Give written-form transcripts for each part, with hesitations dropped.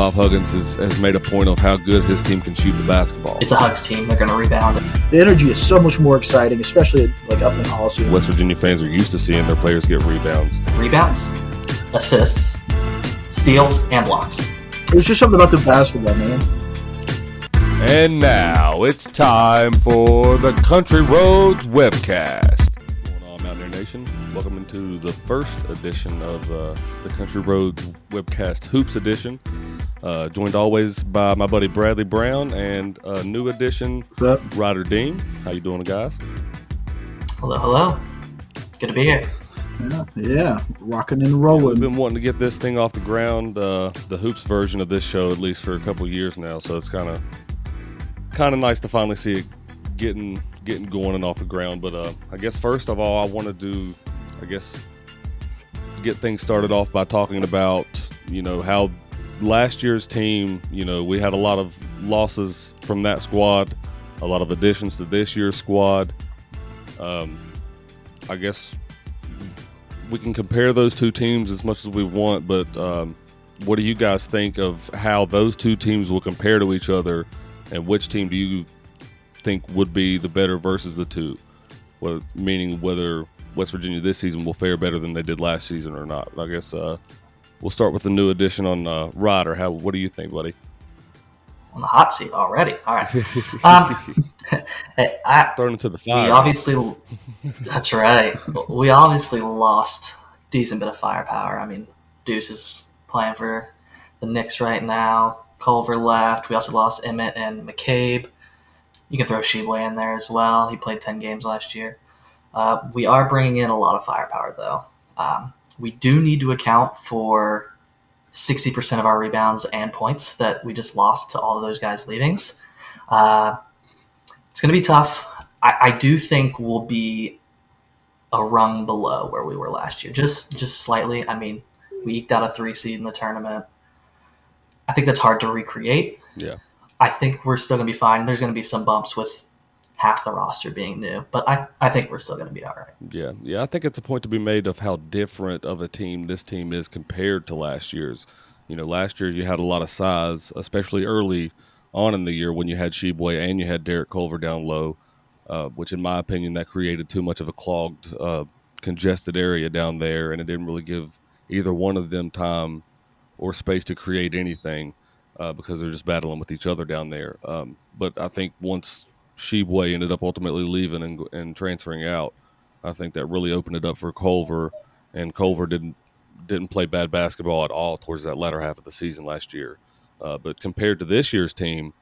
Bob Huggins has made a point of how good his team can shoot the basketball. It's a Hugs team. They're going to rebound. The energy is so much more exciting, especially like up in Hollis. West Virginia fans are used to seeing their players get rebounds. Rebounds, assists, steals, and blocks. There's just something about the basketball, man. And now it's time for the Country Roads Webcast. What's going on, Mountaineer Nation? Welcome into the first edition of the Country Roads Webcast Hoops edition. Joined always by my buddy Bradley Brown and a new addition, Ryder Dean. How you doing, guys? Hello. Good to be here. Yeah, rocking and rolling. We've been wanting to get this thing off the ground, the Hoops version of this show, at least for a couple of years now. So it's kind of nice to finally see it getting going and off the ground. But I guess first of all, I want to get things started off by talking about, how last year's team, we had a lot of losses from that squad, a lot of additions to this year's squad. I guess we can compare those two teams as much as we want, but what do you guys think of how those two teams will compare to each other, and which team do you think would be the better versus the two? Well, meaning whether West Virginia this season will fare better than they did last season or not. I guess we'll start with the new addition on Ryder. What do you think, buddy? On the hot seat already. All right. Thrown into the fire. That's right. We obviously lost a decent bit of firepower. I mean, Deuce is playing for the Knicks right now. Culver left. We also lost Emmett and McCabe. You can throw Sheboy in there as well. He played 10 games last year. We are bringing in a lot of firepower, though. We do need to account for 60% of our rebounds and points that we just lost to all of those guys' leavings. It's going to be tough. I do think we'll be a rung below where we were last year, just slightly. I mean, we eked out a 3 seed in the tournament. I think that's hard to recreate. Yeah. I think we're still going to be fine. There's going to be some bumps with half the roster being new, but I think we're still going to be all right. Yeah. I think it's a point to be made of how different of a team this team is compared to last year's. Last year you had a lot of size, especially early on in the year when you had Sheboy and you had Derek Culver down low, which in my opinion that created too much of a clogged, congested area down there, and it didn't really give either one of them time or space to create anything because they're just battling with each other down there. But I think once Sheboy ended up ultimately leaving and transferring out, I think that really opened it up for Culver, and Culver didn't play bad basketball at all towards that latter half of the season last year. But compared to this year's team,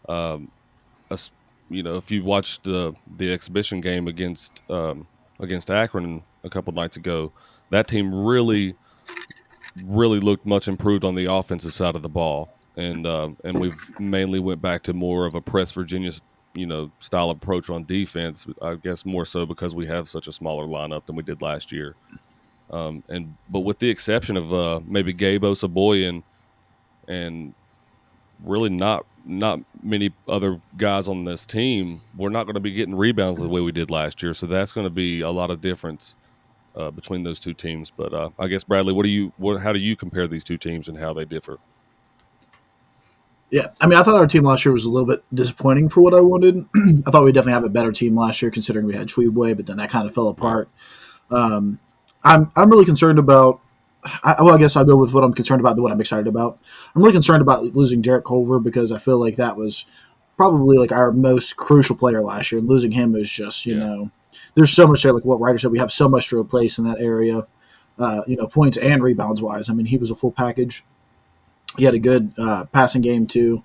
if you watched the exhibition game against Akron a couple nights ago, that team really looked much improved on the offensive side of the ball, and we've mainly went back to more of a press Virginia style approach on defense. I guess more so because we have such a smaller lineup than we did last year. But with the exception of maybe Gabe Osaboyan and really not many other guys on this team, we're not going to be getting rebounds the way we did last year. So that's going to be a lot of difference between those two teams. But I guess, Bradley, how do you compare these two teams and how they differ? Yeah, I mean, I thought our team last year was a little bit disappointing for what I wanted. I thought we'd definitely have a better team last year considering we had Sheboy, but then that kind of fell apart. I'm really concerned about I guess I'll go with what I'm concerned about than what I'm excited about. I'm really concerned about losing Derek Culver because I feel like that was probably like our most crucial player last year. And losing him is just, there's so much there. Like what Ryder said, we have so much to replace in that area, points and rebounds wise. I mean, he was a full package. He had a good passing game too.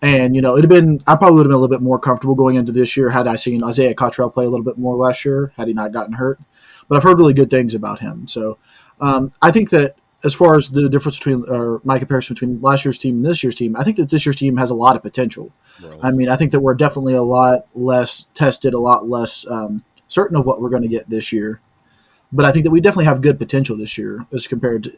And, I probably would have been a little bit more comfortable going into this year had I seen Isaiah Cottrell play a little bit more last year, had he not gotten hurt. But I've heard really good things about him. So I think that as far as the difference or my comparison between last year's team and this year's team, I think that this year's team has a lot of potential. Really? I mean, I think that we're definitely a lot less tested, a lot less certain of what we're going to get this year. But I think that we definitely have good potential this year as compared to,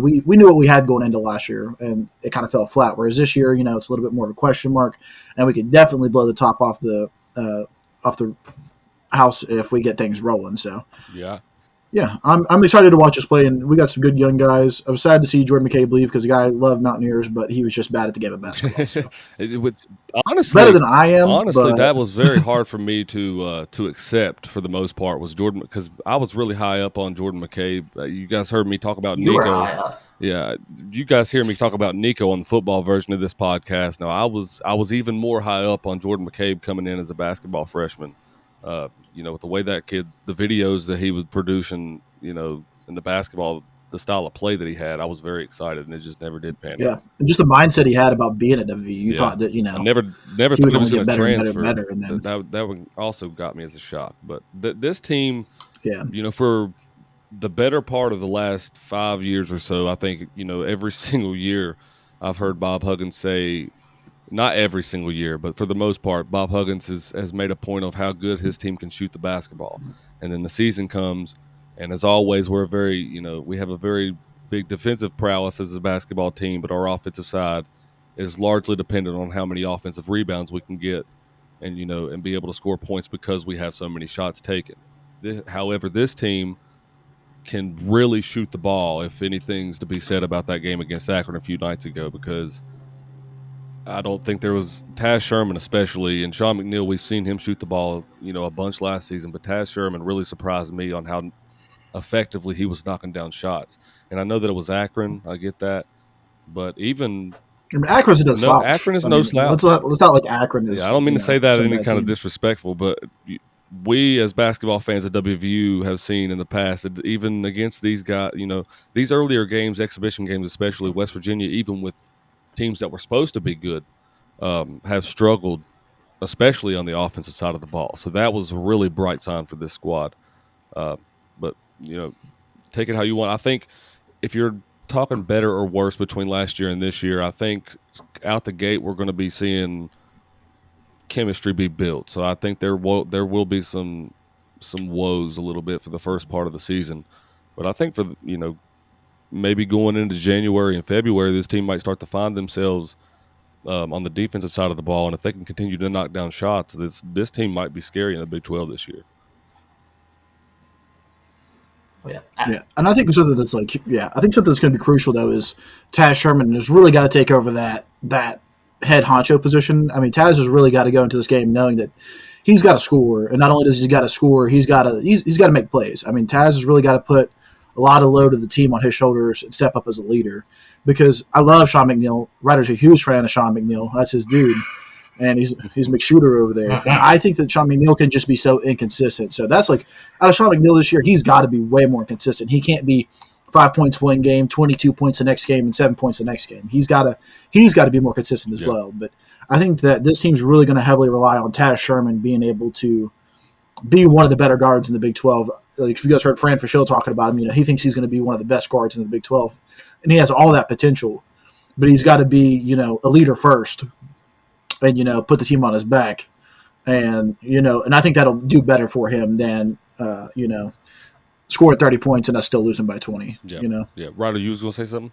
we knew what we had going into last year, and it kind of fell flat. Whereas this year, it's a little bit more of a question mark, and we could definitely blow the top off the house if we get things rolling. So yeah, Yeah, I'm excited to watch us play, and we got some good young guys. I was sad to see Jordan McCabe leave because the guy loved Mountaineers, but he was just bad at the game of basketball. So better Honestly, than I am, honestly, but that was very hard for me to accept for the most part. Was Jordan, because I was really high up on Jordan McCabe. You guys heard me talk about You were Nico. high up. Yeah, you guys hear me talk about Nico on the football version of this podcast. Now, I was even more high up on Jordan McCabe coming in as a basketball freshman. With the way that kid, the videos that he was producing, in the basketball, the style of play that he had, I was very excited, and it just never did pan yeah, out. and just the mindset he had about being at WVU, you Yeah, thought that I never he thought would he only was going get to better and better and transfer. better, and then That one also got me as a shock. But this team, yeah, for the better part of the last 5 years or so, I think, every single year I've heard Bob Huggins say, not every single year, but for the most part, Bob Huggins has made a point of how good his team can shoot the basketball. And then the season comes, and as always, we have a very big defensive prowess as a basketball team, but our offensive side is largely dependent on how many offensive rebounds we can get and be able to score points because we have so many shots taken. However, this team can really shoot the ball, if anything's to be said about that game against Akron a few nights ago, because I don't think there was Taz Sherman, especially, and Sean McNeil. We've seen him shoot the ball, a bunch last season, but Taz Sherman really surprised me on how effectively he was knocking down shots. And I know that it was Akron, I get that, but even I mean, Akron's no no, slouch. Akron is I no mean, slouch. let's not like Akron Yeah, is I don't mean to say that some any bad kind of team. disrespectful, but we as basketball fans at WVU have seen in the past that even against these guys, these earlier games, exhibition games, especially West Virginia, even with teams that were supposed to be good, have struggled, especially on the offensive side of the ball. So that was a really bright sign for this squad. Uh, but take it how you want. I think if you're talking better or worse between last year and this year, I think out the gate we're going to be seeing chemistry be built. So I think there will be some woes a little bit for the first part of the season, but I think for maybe going into January and February, this team might start to find themselves on the defensive side of the ball, and if they can continue to knock down shots, this team might be scary in the Big 12 this year. Oh, yeah. Yeah, and I think something that's I think something that's going to be crucial though is Taz Sherman has really got to take over that head honcho position. I mean, Taz has really got to go into this game knowing that he's got to score, and not only does he got to score, he's got to make plays. I mean, Taz has really got to put a lot of load of the team on his shoulders and step up as a leader. Because I love Sean McNeil. Ryder's a huge fan of Sean McNeil. That's his dude. And he's McShooter over there. And I think that Sean McNeil can just be so inconsistent. So that's out of Sean McNeil this year, he's got to be way more consistent. He can't be 5 points one game, 22 points the next game, and 7 points the next game. He's got to be more consistent as well. But I think that this team's really going to heavily rely on Taz Sherman being able to be one of the better guards in the Big 12. Like if you guys heard Fran Fischel talking about him, he thinks he's going to be one of the best guards in the Big 12, and he has all that potential. But he's got to be, a leader first, and put the team on his back, and and I think that'll do better for him than scoring 30 points and us still losing by 20. Yeah. Ryder, you was gonna say something?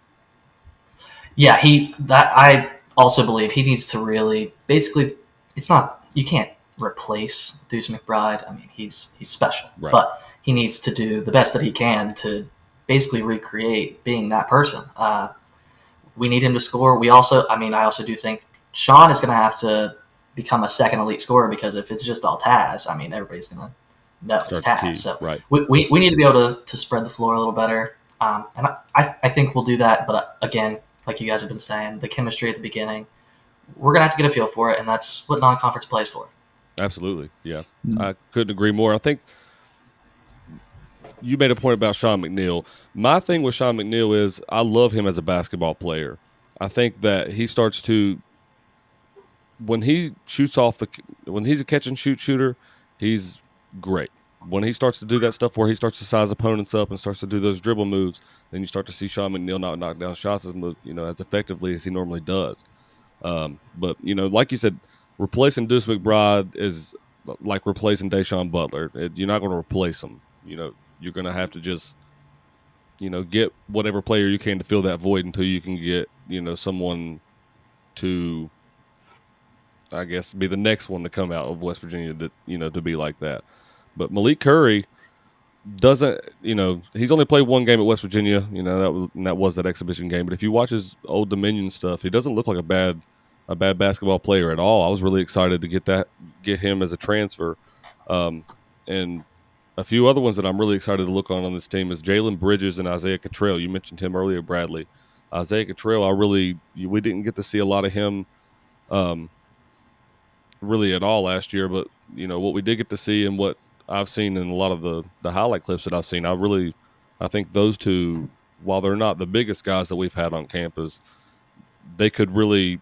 Yeah, I also believe he needs to really basically. It's not you can't replace Deuce McBride. I mean, he's special, Right. but he needs to do the best that he can to basically recreate being that person. We need him to score. I also do think Sean is going to have to become a second elite scorer, because if it's just all Taz, I mean, everybody's going to know it's Taz. So right. we need to be able to spread the floor a little better. And I think we'll do that. But again, like you guys have been saying, the chemistry at the beginning, we're going to have to get a feel for it, and that's what non-conference plays for. Absolutely. Yeah. I couldn't agree more. I think you made a point about Sean McNeil. My thing with Sean McNeil is I love him as a basketball player. I think that he starts to, when he shoots when he's a catch and shoot shooter, he's great. When he starts to do that stuff where he starts to size opponents up and starts to do those dribble moves, then you start to see Sean McNeil not knock down shots as effectively as he normally does. But like you said, replacing Deuce McBride is like replacing Deshaun Butler. You're not going to replace him. You're going to have to just get whatever player you can to fill that void until you can get someone to, I guess, be the next one to come out of West Virginia to be like that. But Malik Curry, doesn't, he's only played one game at West Virginia. That was that exhibition game. But if you watch his Old Dominion stuff, he doesn't look like a bad basketball player at all. I was really excited to get him as a transfer, and a few other ones that I'm really excited to look on this team is Jalen Bridges and Isaiah Cottrell. You mentioned him earlier, Bradley. Isaiah Cottrell, we didn't get to see a lot of him, really at all last year. But what we did get to see and what I've seen in a lot of the highlight clips that I've seen, I think those two, while they're not the biggest guys that we've had on campus, they could really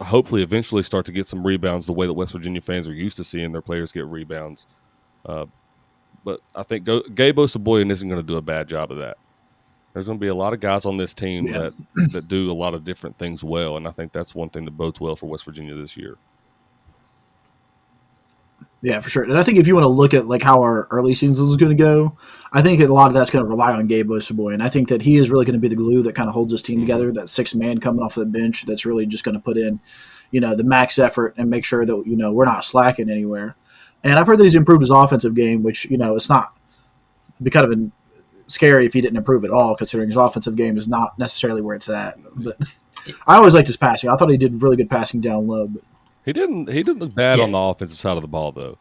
hopefully eventually start to get some rebounds the way that West Virginia fans are used to seeing their players get rebounds. But I think Gabe Osaboyan isn't going to do a bad job of that. There's going to be a lot of guys on this team that do a lot of different things well, and I think that's one thing that bodes well for West Virginia this year. Yeah, for sure. And I think if you want to look at like how our early season is going to go, I think a lot of that's going to rely on Gabe Osaboyan. I think that he is really going to be the glue that kind of holds this team together, that sixth man coming off the bench that's really just going to put in, the max effort and make sure that, we're not slacking anywhere. And I've heard that he's improved his offensive game, which, it's not it'd be kind of scary if he didn't improve at all, considering his offensive game is not necessarily where it's at. But I always liked his passing. I thought he did really good passing down low. But He didn't look bad on the offensive side of the ball, though,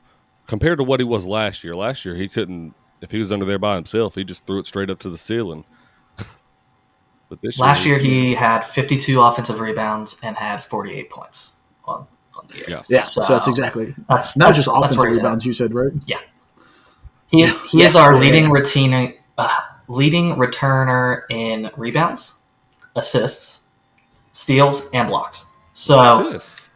compared to what he was last year. Last year, he couldn't, if he was under there by himself, he just threw it straight up to the ceiling. But last year, he had 52 offensive rebounds and had 48 points on the year. Yeah, so that's exactly. That's not just offensive rebounds, you said, right? Yeah. He is our leading returner in rebounds, assists, steals, and blocks. So, assists.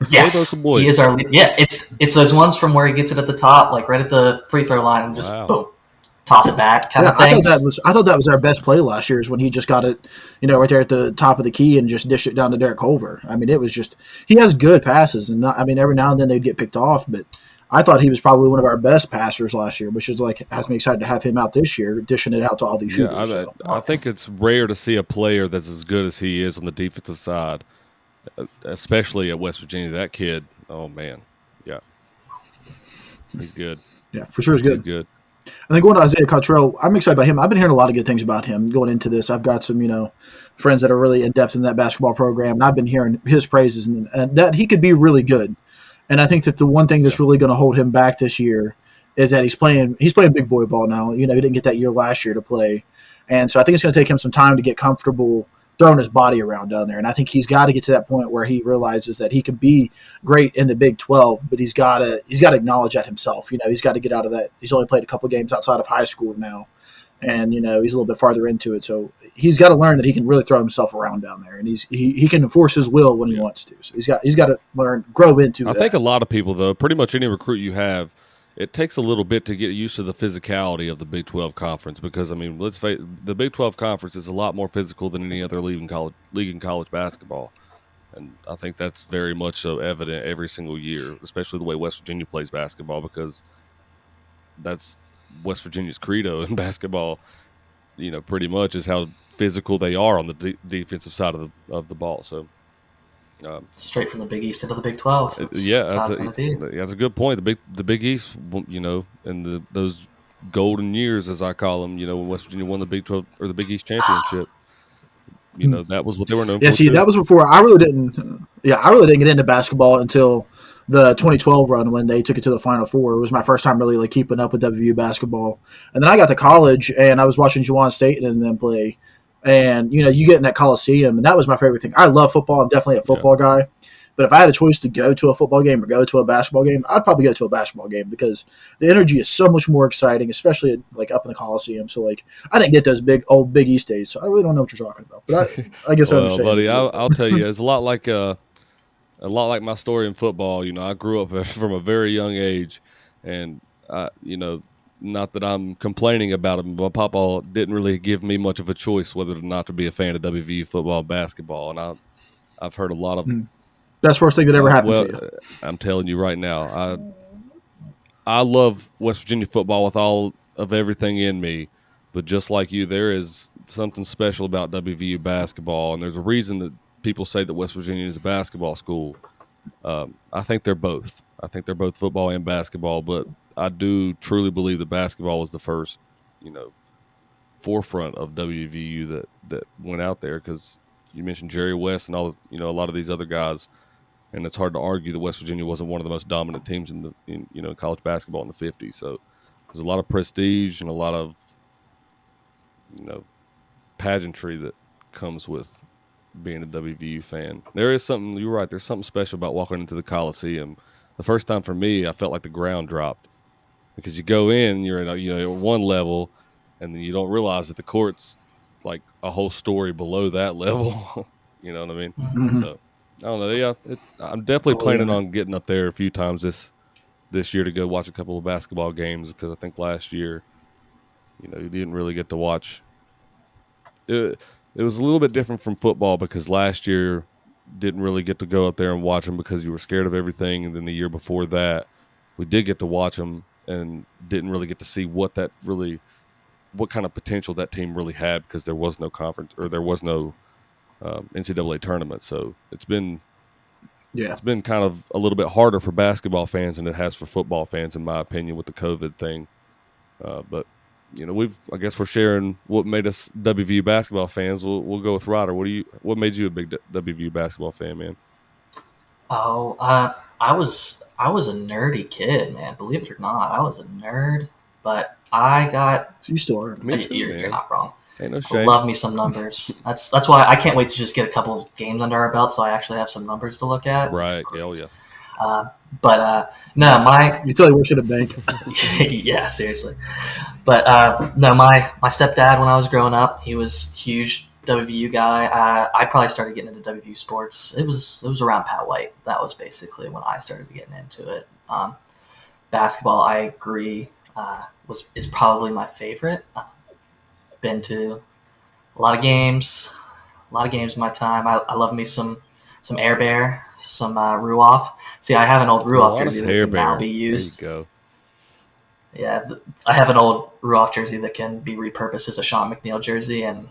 Yes, he is our lead. Yeah, it's those ones from where he gets it at the top, like right at the free throw line, and just boom, toss it back kind of thing. I thought that was our best play last year is when he just got it, right there at the top of the key and just dished it down to Derek Culver. I mean, it was just he has good passes, and every now and then they'd get picked off, but I thought he was probably one of our best passers last year, which is has me excited to have him out this year, dishing it out to all these shooters. I think it's rare to see a player that's as good as he is on the defensive side, especially at West Virginia. That kid, oh man, yeah, he's good. Yeah, for sure, he's good. He's good. I think going to Isaiah Cottrell, I'm excited about him. I've been hearing a lot of good things about him going into this. I've got some, friends that are really in depth in that basketball program, and I've been hearing his praises and that he could be really good. And I think that the one thing that's really going to hold him back this year is that he's playing big boy ball now. He didn't get that year last year to play. And so I think it's going to take him some time to get comfortable throwing his body around down there. And I think he's got to get to that point where he realizes that he can be great in the Big 12, but he's got to acknowledge that himself. He's got to get out of that. He's only played a couple games outside of high school now. And, he's a little bit farther into it. So he's got to learn that he can really throw himself around down there. And he can enforce his will when he wants to. So he's got to grow into that. I think a lot of people, though, pretty much any recruit you have, it takes a little bit to get used to the physicality of the Big 12 conference because, let's face it, the Big 12 conference is a lot more physical than any other league in college basketball. And I think that's very much so evident every single year, especially the way West Virginia plays basketball because that's West Virginia's credo in basketball, pretty much is how physical they are on the defensive side of the ball. So, straight from the Big East into the Big 12. That's a good point. The Big East, in those golden years, as I call them, when West Virginia won the Big 12 or the Big East championship, that was what they were known for. Yeah, see, that was before I really didn't get into basketball until the 2012 run when they took it to the Final Four. It was my first time really keeping up with WVU basketball. And then I got to college and I was watching Juwan State and them play. And, you get in that Coliseum, and that was my favorite thing. I love football. I'm definitely a football guy. But if I had a choice to go to a football game or go to a basketball game, I'd probably go to a basketball game because the energy is so much more exciting, especially up in the Coliseum. So, I didn't get those Big East days, so I really don't know what you're talking about. But I guess I understand. Buddy, I'll tell you, it's a lot like my story in football. I grew up from a very young age, and not that I'm complaining about it, but Papa didn't really give me much of a choice whether or not to be a fan of WVU football and basketball. And I've heard a lot of best worst thing that ever happened to you. I'm telling you right now, I love West Virginia football with all of everything in me, but just like you, there is something special about WVU basketball, and there's a reason that people say that West Virginia is a basketball school. I think they're both. I think they're both football and basketball, but I do truly believe that basketball was the first, forefront of WVU that went out there, because you mentioned Jerry West and all, a lot of these other guys, and it's hard to argue that West Virginia wasn't one of the most dominant teams in college basketball in the '50s. So there's a lot of prestige and a lot of pageantry that comes with being a WVU fan. There is something, you're right, there's something special about walking into the Coliseum. The first time for me, I felt like the ground dropped, because you go in, you're at one level, and then you don't realize that the court's like a whole story below that level. You know what I mean? Mhm. So I don't know. Yeah, I'm definitely planning on getting up there a few times this year to go watch a couple of basketball games, because I think last year, you didn't really get to watch. It was a little bit different from football, because last year didn't really get to go up there and watch them because you were scared of everything. And then the year before that, we did get to watch them and didn't really get to see what kind of potential that team really had, because there was no conference, or there was no NCAA tournament. So it's been kind of a little bit harder for basketball fans than it has for football fans, in my opinion, with the COVID thing. But I guess we're sharing what made us WVU basketball fans. We'll go with Ryder. What made you a big WVU basketball fan, man? Oh, I was a nerdy kid, man. Believe it or not, I was a nerd. But I got. So you still are. Me too, you're not wrong. Ain't no shame. Love me some numbers. That's why I can't wait to just get a couple of games under our belt, so I actually have some numbers to look at. Right. Hell yeah. But no, You tell you works at a bank. yeah, seriously. But no, my stepdad, when I was growing up, he was a huge WVU guy. I probably started getting into WVU sports. It was around Pat White. That was basically when I started getting into it. Basketball, I agree, is probably my favorite. Been to a lot of games in my time. I love me some Air Bear, some Ruoff. See, I have an old Ruoff jersey that can now be used. There you go. Yeah, I have an old Ruoff jersey that can be repurposed as a Sean McNeil jersey, and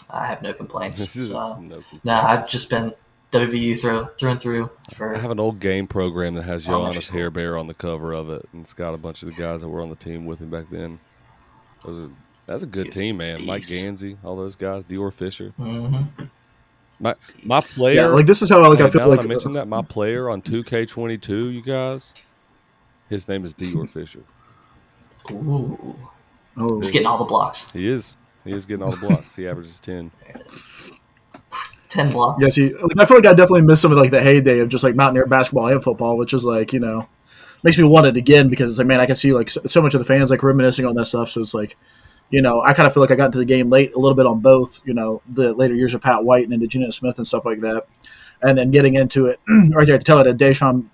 I have no complaints. So, no, I've just been WVU through and through. I have an old game program that has Johannes Hair Bear on the cover of it, and it's got a bunch of the guys that were on the team with him back then. That's a good team, man. Mike Gansey, all those guys, Dior Fisher. Mm-hmm. My player. Yeah, like this is how I feel like I mentioned that my player on 2K22, you guys, his name is Dior Fisher. Ooh. Oh. He's getting all the blocks. He is getting all the blocks. He averages 10. 10 blocks. Yeah, see, I feel like I definitely miss some of like the heyday of just like Mountaineer basketball and football, which is like, makes me want it again, because it's like, man, I can see like so much of the fans like reminiscing on that stuff. So it's like, I kind of feel like I got into the game late a little bit on both, the later years of Pat White and into Geno Smith and stuff like that. And then getting into it right there at the tail end of Deshaun,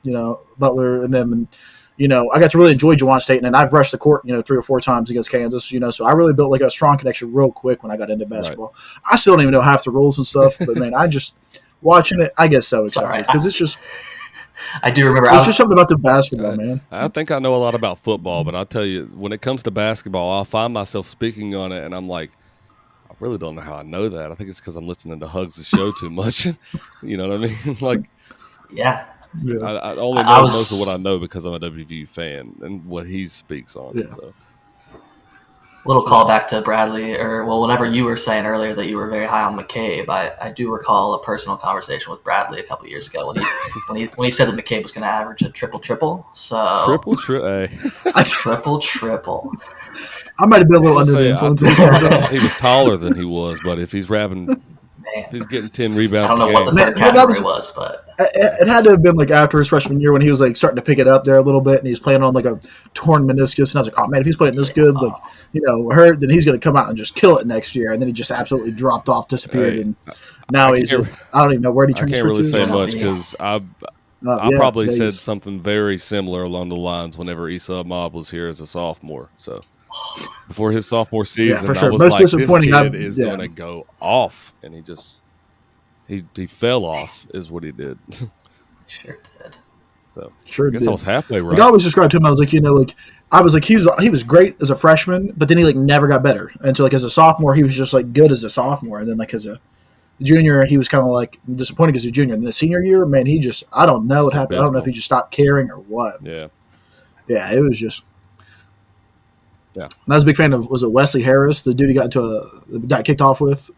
Butler, and then, I got to really enjoy Jawan State, and I've rushed the court, 3 or 4 times against Kansas, so I really built like a strong connection real quick when I got into basketball. Right. I still don't even know half the rules and stuff, but man, I just watching it, I get so excited because it's just. I do remember. It's just something about the basketball, man. I think I know a lot about football, but I'll tell you, when it comes to basketball, I'll find myself speaking on it, and I'm like, I really don't know how I know that. I think it's because I'm listening to Hugs' show too much. You know what I mean? Like, yeah. I only know most of what I know because I'm a WVU fan and what he speaks on. Yeah. So. Little callback to Bradley, whenever you were saying earlier that you were very high on McCabe, I do recall a personal conversation with Bradley a couple of years ago when he said that McCabe was going to average a triple. So triple. I might have been a little under the influence. He was taller than he was, but if he's if he's getting 10 rebounds, I don't know what the third category was, but it had to have been like after his freshman year when he was like starting to pick it up there a little bit, and he was playing on like a torn meniscus, and I was like, oh man, if he's playing this good, like hurt, then he's going to come out and just kill it next year. And then he just absolutely dropped off, disappeared, and now I don't even know where he transferred to. I can't really say much because I probably said something very similar along the lines whenever Issa Ahmad was here as a sophomore. So before his sophomore season, for sure. I was Most like, disappointing. This kid is going to go off, and he fell off, is what he did. Sure did. So sure I guess did. I was halfway right. Like I always described him, I was like, he was great as a freshman, but then he like never got better. And so like as a sophomore, he was just like good as a sophomore, and then like as a junior, he was kind of like disappointing as a junior. And then the senior year, man, I don't know what happened. I don't know if he just stopped caring or what. Yeah. Yeah, it was just. Yeah. And I was a big fan of, was it Wesley Harris, the dude he got kicked off with?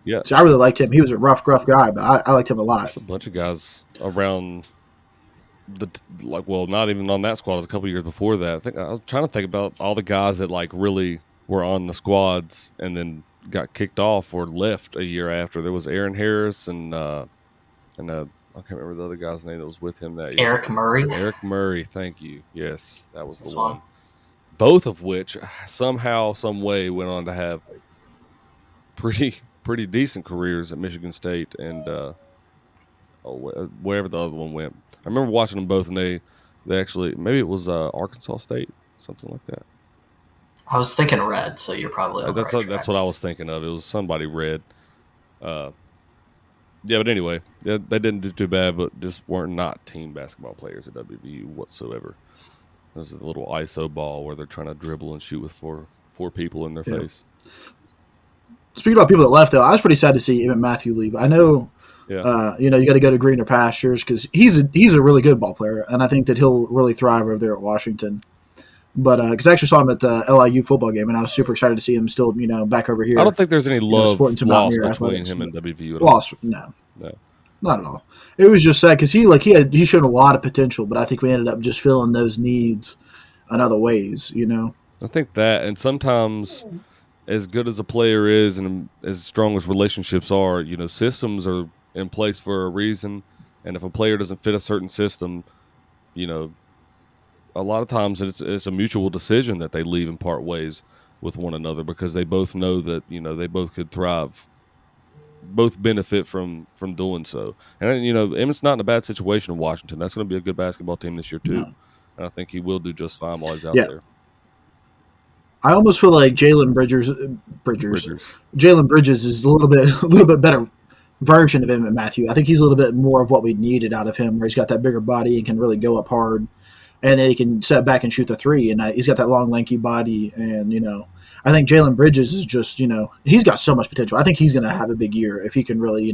Yeah. See, I really liked him. He was a rough, gruff guy, but I liked him a lot. There's a bunch of guys around not even on that squad. It was a couple years before that. I was trying to think about all the guys that like really were on the squads and then got kicked off or left a year after. There was Aaron Harris and I can't remember the other guy's name that was with him that year. Eric Murray. Eric Murray, thank you. Yes, that was the That's one. one. Both of which somehow, some way, went on to have pretty decent careers at Michigan State and wherever the other one went. I remember watching them both, and they actually, maybe it was Arkansas State, something like that. I was thinking red, so you're probably on the right track. That's what I was thinking of. It was somebody red. Yeah, but anyway, they didn't do too bad, but just weren't not team basketball players at WVU whatsoever. It was a little ISO ball where they're trying to dribble and shoot with four people in their face. Speaking about people that left, though, I was pretty sad to see Emmett Matthew leave. I know, you got to go to greener pastures because he's a really good ball player, and I think that he'll really thrive over there at Washington. But because I actually saw him at the LIU football game, and I was super excited to see him still, back over here. I don't think there's any love lost between athletics, him and WVU at all. No, not at all. It was just sad because he showed a lot of potential, but I think we ended up just filling those needs in other ways. I think that, and sometimes, as good as a player is and as strong as relationships are, systems are in place for a reason. And if a player doesn't fit a certain system, a lot of times it's a mutual decision that they leave and part ways with one another because they both know that, they both could thrive, both benefit from doing so. And, Emmett's not in a bad situation in Washington. That's going to be a good basketball team this year, too. No. And I think he will do just fine while he's out there. I almost feel like Jalen Bridges is a little bit better version of Emmett Matthew. I think he's a little bit more of what we needed out of him, where he's got that bigger body and can really go up hard, and then he can set back and shoot the three. And he's got that long, lanky body, and I think Jalen Bridges is just he's got so much potential. I think he's going to have a big year if he can really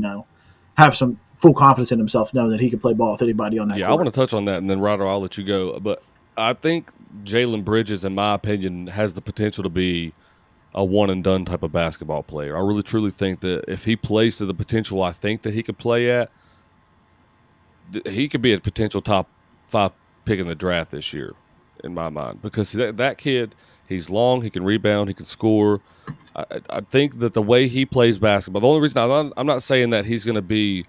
have some full confidence in himself, knowing that he can play ball with anybody on that court. I want to touch on that, and then Ryder, I'll let you go, but I think Jalen Bridges, in my opinion, has the potential to be a one-and-done type of basketball player. I really, truly think that if he plays to the potential I think that he could play at, he could be a potential top 5 pick in the draft this year, in my mind. Because that kid, he's long, he can rebound, he can score. I think that the way he plays basketball, the only reason I'm not saying that he's going to be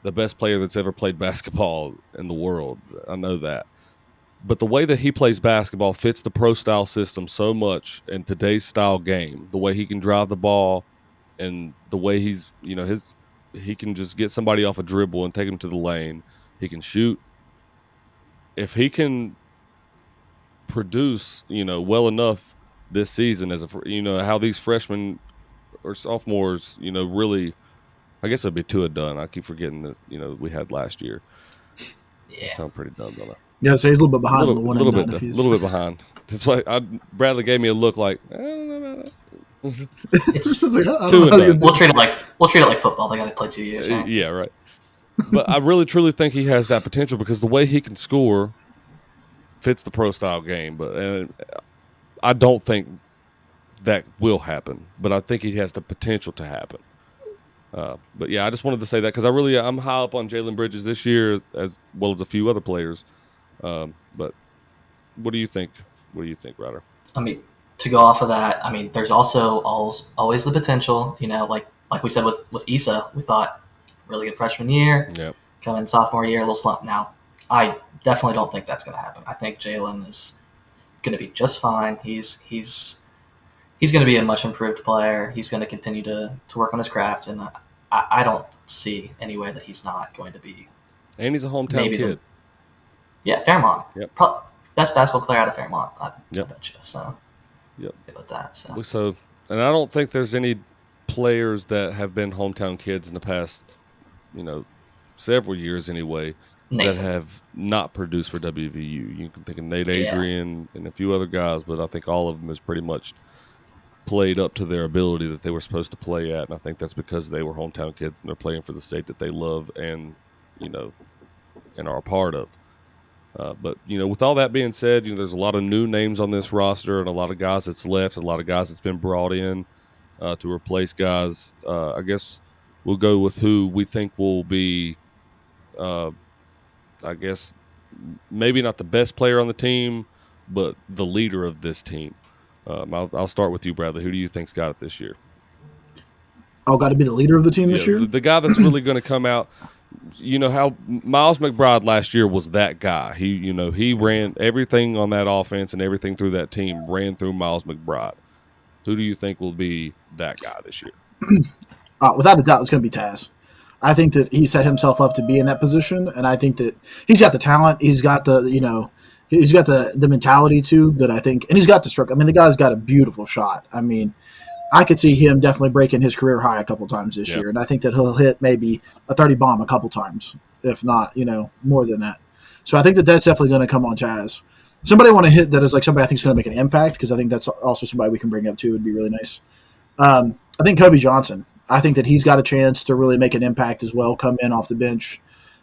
the best player that's ever played basketball in the world. I know that. But the way that he plays basketball fits the pro-style system so much in today's style game. The way he can drive the ball and the way he's, he can just get somebody off a dribble and take him to the lane. He can shoot. If he can produce, well enough this season as how these freshmen or sophomores, really, I guess it'd be two a done. I keep forgetting that, we had last year. Yeah. I sound pretty dumb, don't I? Yeah, so he's a little bit behind on the one and done. A little bit behind. That's why Bradley gave me a look like, I don't know about that. We'll treat it like football. They got to play 2 years. Right? Yeah, right. But I really, truly think he has that potential because the way he can score fits the pro style game. But I don't think that will happen. But I think he has the potential to happen. But yeah, I just wanted to say that because I'm high up on Jalen Bridges this year as well as a few other players. But what do you think? What do you think, Ryder? I mean, to go off of that, there's also always the potential, like we said with Issa, we thought really good freshman year, coming sophomore year, a little slump. Now, I definitely don't think that's going to happen. I think Jalen is going to be just fine. He's going to be a much improved player. He's going to continue to work on his craft, and I don't see any way that he's not going to be. And he's a hometown kid. Fairmont. Yep. Best basketball player out of Fairmont. I bet you. So, good with that. So, and I don't think there's any players that have been hometown kids in the past, several years anyway, that have not produced for WVU. You can think of Nate Adrian and a few other guys, but I think all of them has pretty much played up to their ability that they were supposed to play at, and I think that's because they were hometown kids and they're playing for the state that they love and, and are a part of. But with all that being said, there's a lot of new names on this roster and a lot of guys that's left, a lot of guys that's been brought in to replace guys. I guess we'll go with who we think will be. Uh, I guess maybe not the best player on the team, but the leader of this team. I'll start with you, Bradley. Who do you think's got it this year? Oh, got to be the leader of the team Yeah, this year? the guy that's really going to come out. How Miles McBride last year was that guy. He ran everything on that offense and everything through that team ran through Miles McBride. Who do you think will be that guy this year? Without a doubt, it's going to be Taz. I think that he set himself up to be in that position, and I think that he's got the talent. He's got he's got the mentality too. That I think, and he's got the stroke. I mean, the guy's got a beautiful shot. I mean, I could see him definitely breaking his career high a couple times this year, and I think that he'll hit maybe a 30 bomb a couple times, if not, more than that. So I think that that's definitely going to come on Taz. Somebody I want to hit that is like somebody I think is going to make an impact, because I think that's also somebody we can bring up too. Would be really nice. I think Kobe Johnson. I think that he's got a chance to really make an impact as well. Come in off the bench,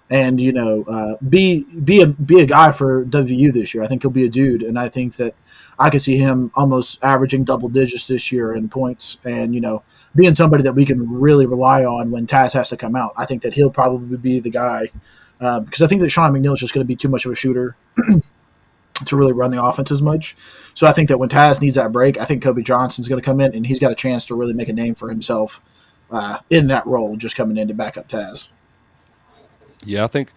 and be a guy for WU this year. I think he'll be a dude, and I think that I could see him almost averaging double digits this year in points, and being somebody that we can really rely on when Taz has to come out. I think that he'll probably be the guy, because I think that Sean McNeil is just going to be too much of a shooter to really run the offense as much. So I think that when Taz needs that break, I think Kobe Johnson's going to come in, and he's got a chance to really make a name for himself in that role, just coming in to back up Taz. Yeah, I think,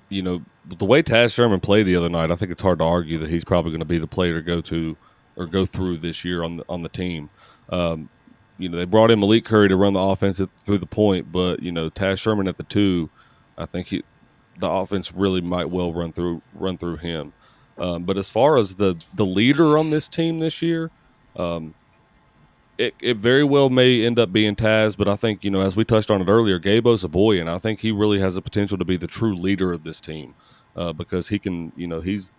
the way Taz Sherman played the other night, I think it's hard to argue that he's probably going to be the player to go to or go through this year on the team. They brought in Malik Curry to run the offense through the point, but Taz Sherman at the 2, I think the offense really might well run through him. But as far as the leader on this team this year, it very well may end up being Taz, but I think, as we touched on it earlier, Gabe Osabuoye, and I think he really has the potential to be the true leader of this team, because he can, he's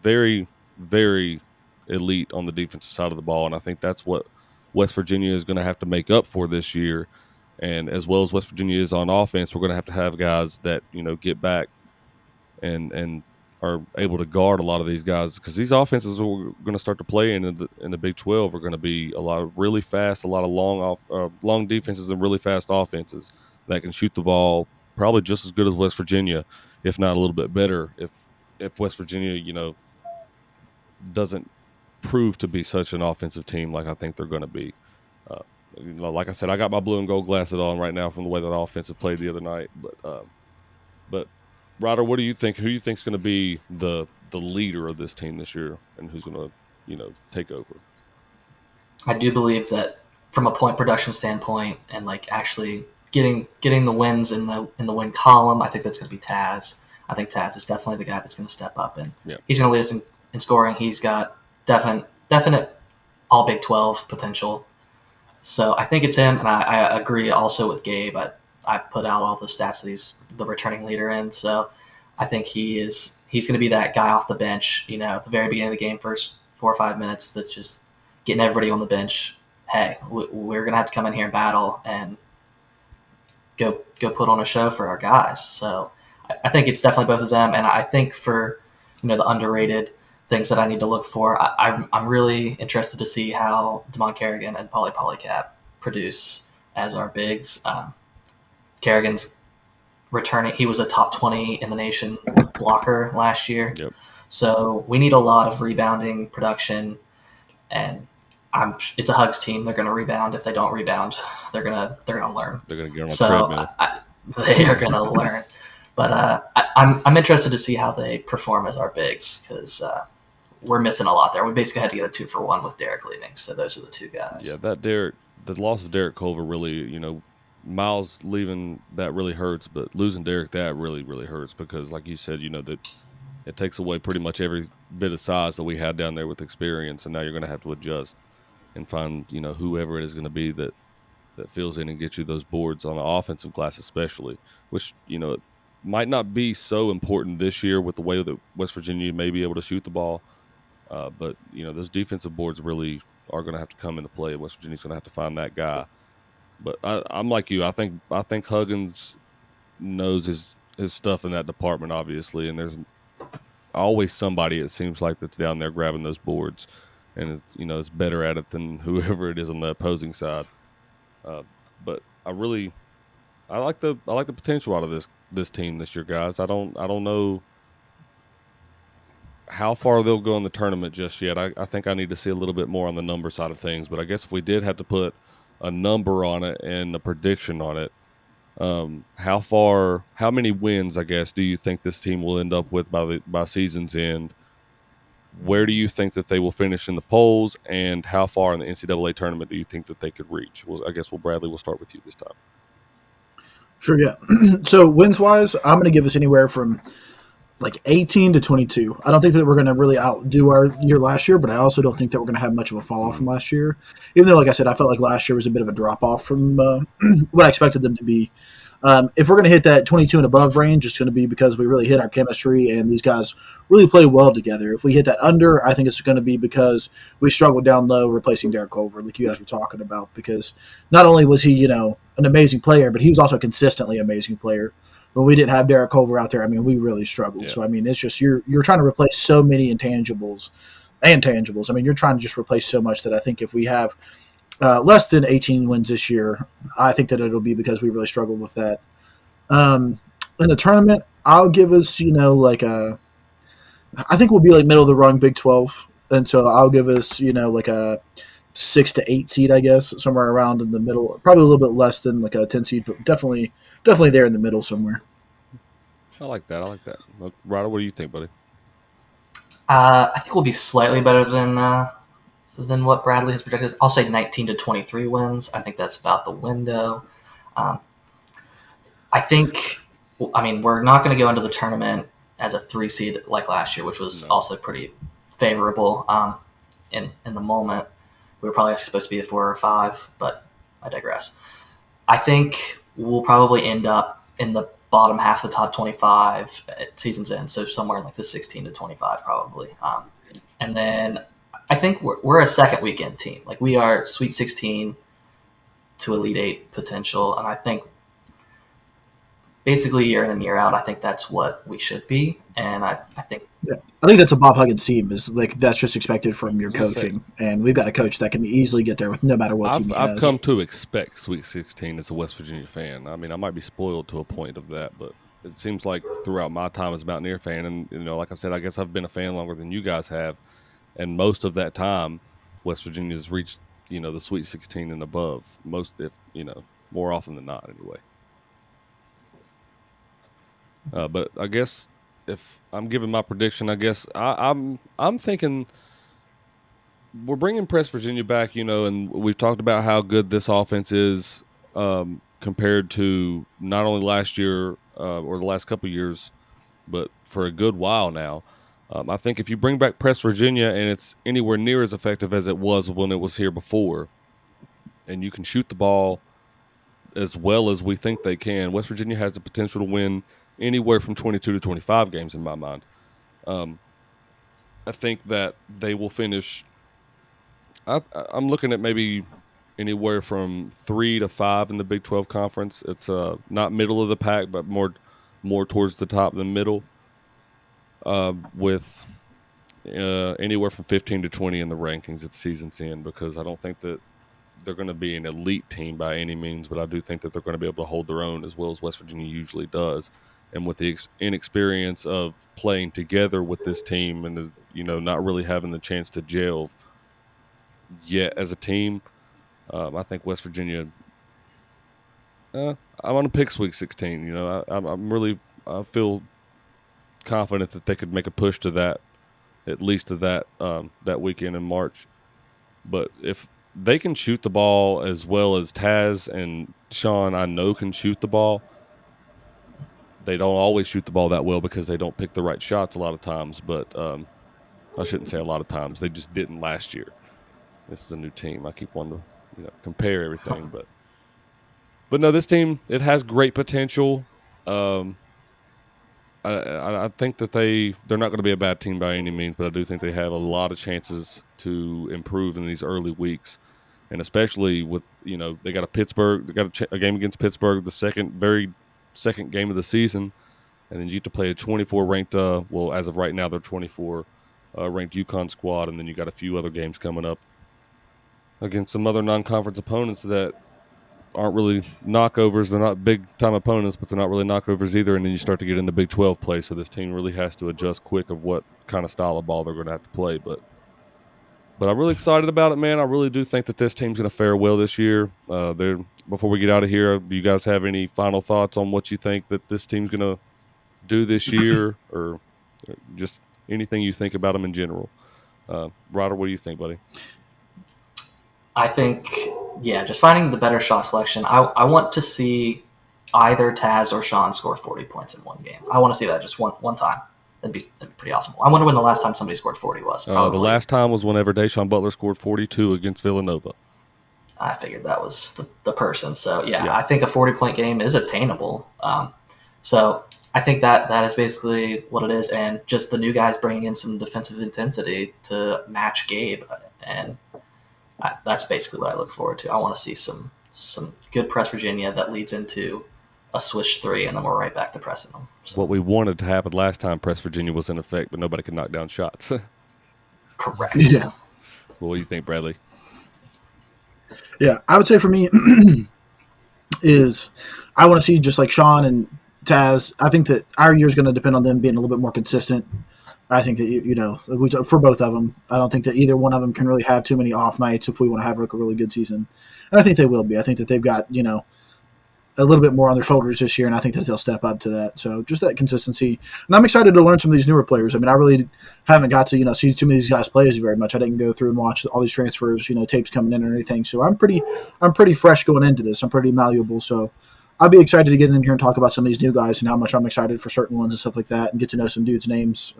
very, very elite on the defensive side of the ball, and I think that's what West Virginia is going to have to make up for this year. And as well as West Virginia is on offense, we're going to have guys that, get back and are able to guard a lot of these guys, because these offenses we're going to start to play in the Big 12 are going to be a lot of really fast, a lot of long defenses and really fast offenses that can shoot the ball probably just as good as West Virginia, if not a little bit better. If West Virginia, doesn't prove to be such an offensive team like I think they're going to be. Like I said, I got my blue and gold glasses on right now from the way that offense played the other night. But Ryder, what do you think? Who do you think is going to be the leader of this team this year, and who's going to take over? I do believe that from a point production standpoint, and like actually getting the wins in the win column, I think that's going to be Taz. I think Taz is definitely the guy that's going to step up, and he's going to lead us in scoring. He's got definite all Big 12 potential. So I think it's him, and I agree also with Gabe. I put out all the stats that he's the returning leader in, so I think he's going to be that guy off the bench, at the very beginning of the game, first 4 or 5 minutes, that's just getting everybody on the bench. Hey, we're going to have to come in here and battle and go put on a show for our guys. So I think it's definitely both of them, and I think for the underrated things that I need to look for, I'm really interested to see how Damon Kerrigan and Pauly Polycap produce as our bigs. Kerrigan's returning. He was a top 20 in the nation blocker last year. Yep. So we need a lot of rebounding production, and it's a Hugs team. They're going to rebound. If they don't rebound, they're going to learn. They're going to get on a treadmill. They are going to learn. But I'm interested to see how they perform as our bigs, because we're missing a lot there. We basically had to get a 2-for-1 with Derek leaving. So those are the two guys. Yeah, the loss of Derek Culver really, Miles leaving, that really hurts, but losing Derek, that really, really hurts, because like you said, that it takes away pretty much every bit of size that we had down there with experience, and now you're going to have to adjust and find, whoever it is going to be that fills in and gets you those boards on the offensive glass especially, which, it might not be so important this year with the way that West Virginia may be able to shoot the ball, but, those defensive boards really are going to have to come into play. West Virginia's going to have to find that guy. But I'm like you. I think Huggins knows his stuff in that department, obviously, and there's always somebody, it seems like, that's down there grabbing those boards, and it's better at it than whoever it is on the opposing side. But I like the potential out of this team this year, guys. I don't know how far they'll go in the tournament just yet. I think I need to see a little bit more on the number side of things. But I guess if we did have to put a number on it and a prediction on it, how many wins, I guess, do you think this team will end up with by season's end? Where do you think that they will finish in the polls, and how far in the NCAA tournament do you think that they could reach? Well, I guess Bradley, we'll start with you this time. Sure, yeah. So wins-wise, I'm going to give us anywhere from like 18 to 22. I don't think that we're going to really outdo our year last year, but I also don't think that we're going to have much of a fall off from last year. Even though, like I said, I felt like last year was a bit of a drop off from what I expected them to be. If we're going to hit that 22 and above range, it's going to be because we really hit our chemistry and these guys really play well together. If we hit that under, I think it's going to be because we struggled down low replacing Derek Culver, like you guys were talking about, because not only was he, an amazing player, but he was also a consistently amazing player. When we didn't have Derek Culver out there, I mean, we really struggled. Yeah. So, I mean, it's just you're trying to replace so many intangibles and tangibles. I mean, you're trying to just replace so much that I think if we have less than 18 wins this year, I think that it'll be because we really struggled with that. In the tournament, I'll give us, I think we'll be like middle of the rung Big 12. And so I'll give us, like a 6 to 8 seed, I guess, somewhere around in the middle. Probably a little bit less than like a 10 seed, but definitely there in the middle somewhere. I like that. Ryder, what do you think, buddy? I think we'll be slightly better than what Bradley has projected. I'll say 19 to 23 wins. I think that's about the window. I think, we're not going to go into the tournament as a 3 seed like last year, which was also pretty favorable in the moment. We were probably supposed to be a 4 or 5, but I digress. I think we'll probably end up in the bottom half of the top 25 at season's end, so somewhere in like the 16 to 25 probably. And then I think we're a second weekend team. Like we are Sweet 16 to Elite 8 potential, and I think basically year in and year out, I think that's what we should be. And I think that's a Bob Huggins team. Is like that's just expected from your coaching, and we've got a coach that can easily get there with no matter what team he has. I've come to expect Sweet 16 as a West Virginia fan. I mean, I might be spoiled to a point of that, but it seems like throughout my time as a Mountaineer fan, and like I said, I guess I've been a fan longer than you guys have, and most of that time, West Virginia's reached the Sweet 16 and above. More often than not, anyway. But I guess if I'm giving my prediction, I guess I'm thinking we're bringing West Virginia back, and we've talked about how good this offense is compared to not only last year or the last couple of years, but for a good while now. I think if you bring back West Virginia and it's anywhere near as effective as it was when it was here before, and you can shoot the ball as well as we think they can, West Virginia has the potential to win anywhere from 22 to 25 games in my mind. I think that they will finish. I'm looking at maybe anywhere from 3 to 5 in the Big 12 conference. It's not middle of the pack, but more towards the top than middle. With anywhere from 15 to 20 in the rankings at the season's end, because I don't think that they're going to be an elite team by any means, but I do think that they're going to be able to hold their own as well as West Virginia usually does. And with the inexperience of playing together with this team and, not really having the chance to gel yet as a team, I think West Virginia, I'm going to pick Sweet 16. I feel confident that they could make a push to that, at least to that weekend in March. But if they can shoot the ball as well as Taz and Sean, I know, can shoot the ball, they don't always shoot the ball that well because they don't pick the right shots a lot of times. But I shouldn't say a lot of times. They just didn't last year. This is a new team. I keep wanting to compare everything. But no, this team, it has great potential. I think that they're not going to be a bad team by any means, but I do think they have a lot of chances to improve in these early weeks. And especially with, they got a game against Pittsburgh, the very second game of the season. and then you get to play a 24 ranked. Well, as of right now, they're 24 ranked UConn squad, and then you got a few other games coming up against some other non-conference opponents that aren't really knockovers. They're not big-time opponents, but they're not really knockovers either. And then you start to get into Big 12 play, so this team really has to adjust quick of what kind of style of ball they're going to have to play. But I'm really excited about it, man. I really do think that this team's going to fare well this year. Before we get out of here, do you guys have any final thoughts on what you think that this team's going to do this year, or just anything you think about them in general? Ryder, what do you think, buddy? I think, just finding the better shot selection. I want to see either Taz or Sean score 40 points in one game. I want to see that just one time. That'd be pretty awesome. I wonder when the last time somebody scored 40 was. The last time was whenever Deshaun Butler scored 42 against Villanova. I figured that was the person. So, I think a 40-point game is attainable. So I think that is basically what it is. And just the new guys bringing in some defensive intensity to match Gabe. And that's basically what I look forward to. I want to see some good press Virginia that leads into a swish 3, and then we're right back to pressing them. So. What we wanted to happen last time press Virginia was in effect, but nobody could knock down shots. Correct. Yeah. What do you think, Bradley? Yeah, I would say for me is I want to see just like Sean and Taz. I think that our year is going to depend on them being a little bit more consistent. I think that, for both of them, I don't think that either one of them can really have too many off nights if we want to have like a really good season. And I think they will be. I think that they've got, a little bit more on their shoulders this year, and I think that they'll step up to that. So just that consistency. And I'm excited to learn some of these newer players. I mean, I really haven't got to, see too many of these guys play very much. I didn't go through and watch all these transfers, tapes coming in or anything. So I'm pretty fresh going into this. I'm pretty malleable. So I'll be excited to get in here and talk about some of these new guys and how much I'm excited for certain ones and stuff like that, and get to know some dudes' names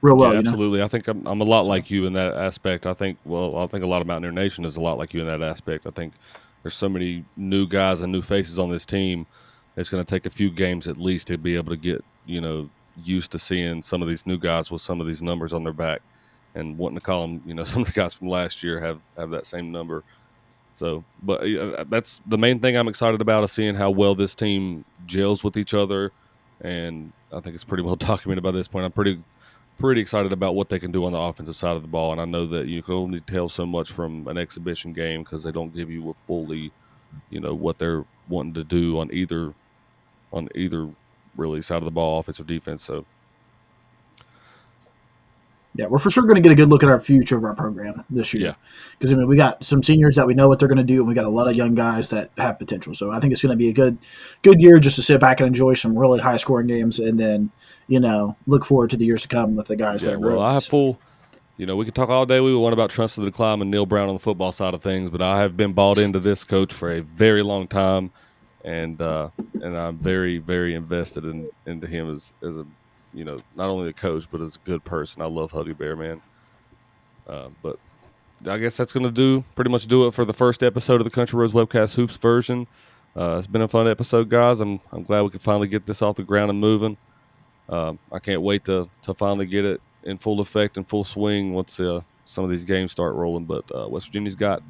real well. Yeah, absolutely. I think I'm a lot like you in that aspect. I think a lot of Mountaineer Nation is a lot like you in that aspect. I think there's so many new guys and new faces on this team. It's going to take a few games at least to be able to get, used to seeing some of these new guys with some of these numbers on their back, and wanting to call them, some of the guys from last year have that same number. So, but that's the main thing I'm excited about, is seeing how well this team gels with each other. And I think it's pretty well documented by this point. I'm pretty excited about what they can do on the offensive side of the ball. And I know that you can only tell so much from an exhibition game because they don't give you a fully, what they're wanting to do on either really side of the ball, offense or defense. So, yeah, we're for sure going to get a good look at our future of our program this year. Because, we got some seniors that we know what they're going to do, and we got a lot of young guys that have potential. So I think it's going to be a good year just to sit back and enjoy some really high-scoring games, and then, look forward to the years to come with the guys that are growing. Well, I have full – we could talk all day we want about Trust of the Climb and Neil Brown on the football side of things, but I have been bought into this coach for a very long time, and I'm very, very invested into him as a – not only a coach, but as a good person. I love Huddy Bear, man. But I guess that's going to pretty much do it for the first episode of the Country Roads Webcast Hoops version. It's been a fun episode, guys. I'm glad we could finally get this off the ground and moving. I can't wait to finally get it in full effect and full swing once some of these games start rolling. But West Virginia's got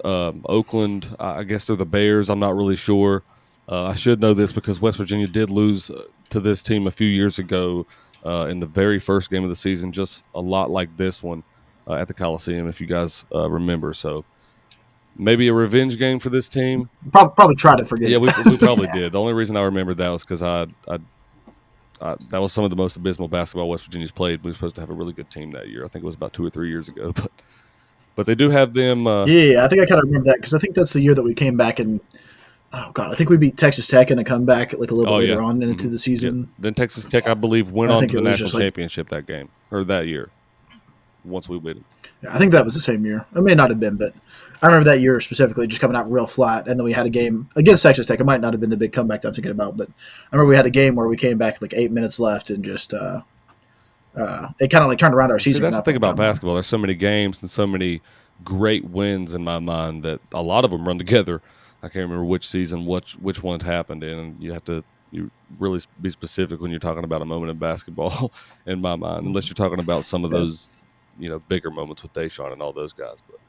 Oakland. I guess they're the Bears. I'm not really sure. I should know this because West Virginia did lose to this team a few years ago in the very first game of the season, just a lot like this one at the Coliseum, if you guys remember. So maybe a revenge game for this team. Probably try to forget. Yeah, we probably did. The only reason I remembered that was because that was some of the most abysmal basketball West Virginia's played. We were supposed to have a really good team that year. I think it was about 2 or 3 years ago, but they do have them. I think I kind of remember that because I think that's the year that we came back and. Oh, God, I think we beat Texas Tech in a comeback like a little bit later on into the season. Yeah. Then Texas Tech, I believe, went on to the national championship that game, or that year, once we win it. Yeah, I think that was the same year. It may not have been, but I remember that year specifically just coming out real flat, and then we had a game against Texas Tech. It might not have been the big comeback that I'm thinking about, but I remember we had a game where we came back like 8 minutes left and just it kind of like turned around our season. That's the thing about basketball. There's so many games and so many great wins in my mind that a lot of them run together. I can't remember which season, which ones happened in. And you really be specific when you're talking about a moment in basketball, in my mind, unless you're talking about some of those, bigger moments with Deshaun and all those guys. But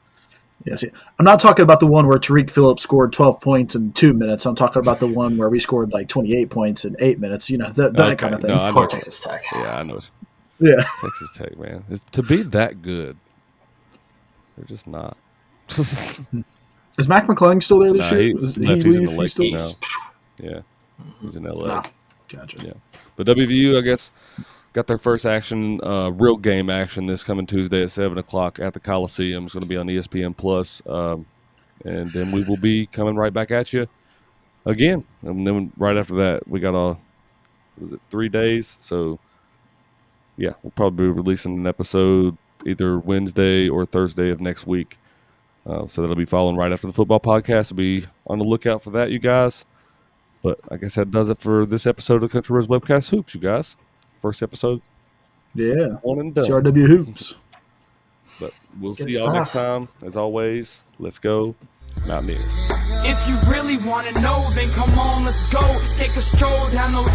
Yeah, see, I'm not talking about the one where Tariq Phillips scored 12 points in 2 minutes. I'm talking about the one where we scored like 28 points in 8 minutes. That kind of thing. No, I Poor know. Texas Tech. Yeah, I know. Yeah. Texas Tech, man. To be that good, they're just not. Is Mac McClung still there this Nah, year? he Does he left. He's in leave? the He's still Lakers now. Yeah, he's in LA. Ah, gotcha. Yeah, but WVU, I guess, got their first action, real game action this coming Tuesday at 7:00 at the Coliseum. It's going to be on ESPN Plus, and then we will be coming right back at you again. And then right after that, we got 3 days? So yeah, we'll probably be releasing an episode either Wednesday or Thursday of next week. So that'll be following right after the football podcast. So be on the lookout for that, you guys. But I guess that does it for this episode of Country Roads Webcast Hoops, you guys. First episode. Yeah. One and done. CRW Hoops. But we'll Good see y'all next stuff. time. As always, let's go Mountaineers. If you really wanna know, then come on, let's go. Take a stroll down those